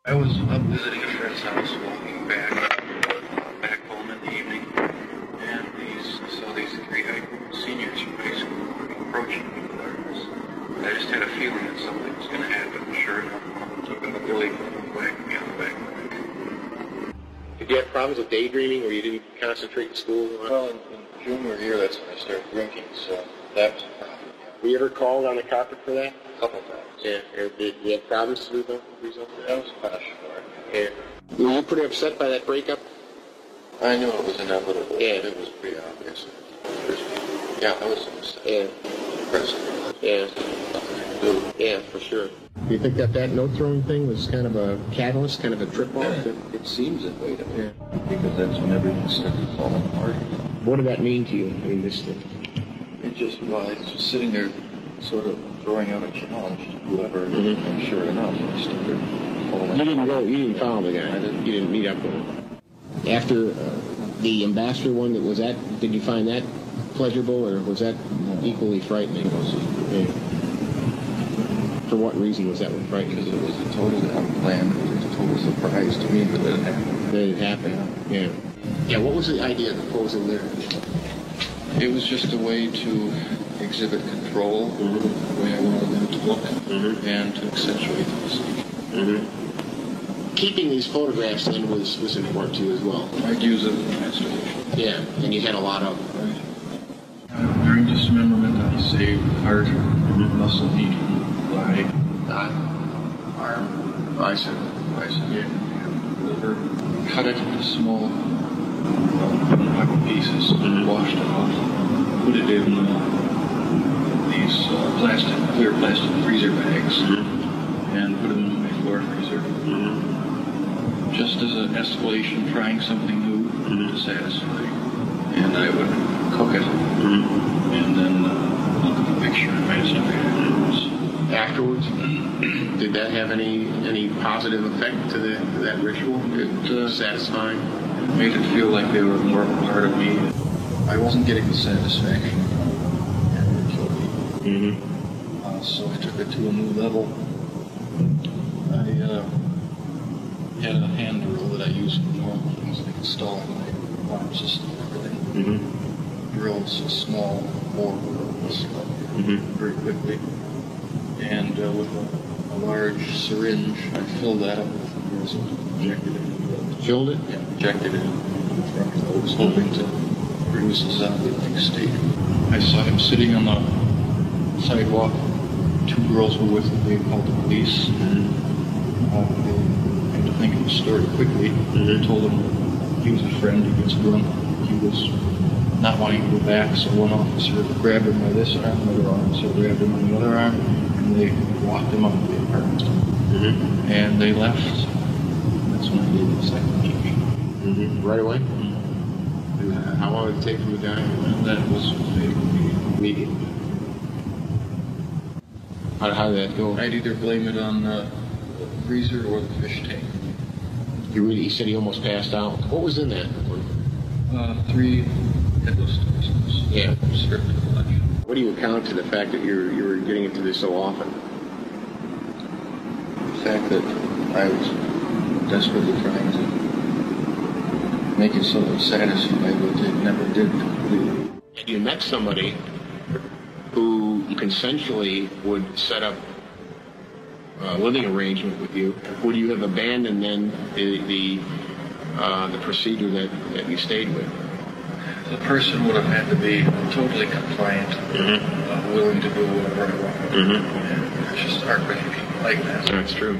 I was up visiting a friend's house, walking back home in the evening, and saw these three seniors from high school approaching me with darkness. I just had a feeling that something was going to happen. Sure enough, one took a billy club and whacked me on the back of the neck. Did you have problems with daydreaming, where you didn't concentrate in school? Well, in junior year, that's when I started drinking, so that was a problem. Were you ever called on the carpet for that? A couple times. Yeah. Did you have problems with the result? I was punished for it. Yeah. Were you pretty upset by that breakup? I knew it was inevitable. Yeah. It was pretty obvious. Yeah, I was upset. Yeah. Depressed. Yeah. Nothing I could do. Yeah, for sure. Do you think that note-throwing thing was kind of a catalyst, kind of a trip-off? It seems that way to me. Yeah. Because that's when everything started falling apart. What did that mean to you? I mean, this thing. It just, well, I was just sitting there sort of throwing out a challenge to whoever, and sure enough, I started falling apart. You didn't follow the guy. I didn't. You didn't meet up with him. After the ambassador one, did you find that pleasurable, or was that equally frightening? Yeah. For what reason was that one frightening? Because it was a totally unplanned, it was a total surprise to me that it happened. That it happened? Yeah. Yeah, what was the idea of the posing there? It was just a way to exhibit control, the way I wanted them to look, and to accentuate the message. Keeping these photographs in was important to you as well. I'd use it as masturbation. Yeah, and you had a lot of them. Right. During dismemberment, I saved heart, muscle meat, thigh, arm, bicep, liver, cut it into small pieces, washed it off, put it in these clear plastic freezer bags, and put them in my floor freezer. Just as an escalation, trying something new to satisfy. And I would cook it, and then look at the picture and masturbate Afterwards, did that have any positive effect to that ritual? It satisfying? It made it feel like they were more of a part of me. I wasn't getting the satisfaction and it killed me. So I took it to a new level. I had a hand drill that I used for normal things like installing my alarm system and everything. Drills a small bore very quickly. And with a large syringe, I filled that up with resin, injected it. Filled it? Yeah, injected it. I was hoping to produce a zombie-like state. I saw him sitting on the sidewalk. Two girls were with him. They called the police. They had to think of the story quickly. They told him he was a friend. He gets drunk. He was not wanting to go back, so one officer grabbed him by this arm, another officer grabbed him by the other arm, and they walked him out of the apartment. And they left. That's when I gave the second injection. Right away? And how long did it take from the die? And that was immediate. How did that go? I'd either blame it on the freezer or the fish tank. You said he almost passed out. What was in that? 3 headless toxins. Yeah. Stripped of flesh. What do you account to the fact that you were getting into this so often? The fact that I was desperately trying to make it so it satisfied, but it never did completely. And you met somebody who consensually would set up a living arrangement with you. Would you have abandoned then the procedure that you stayed with? The person would have had to be totally compliant, willing to do whatever I wanted. And there's just aren't many people like that. That's true.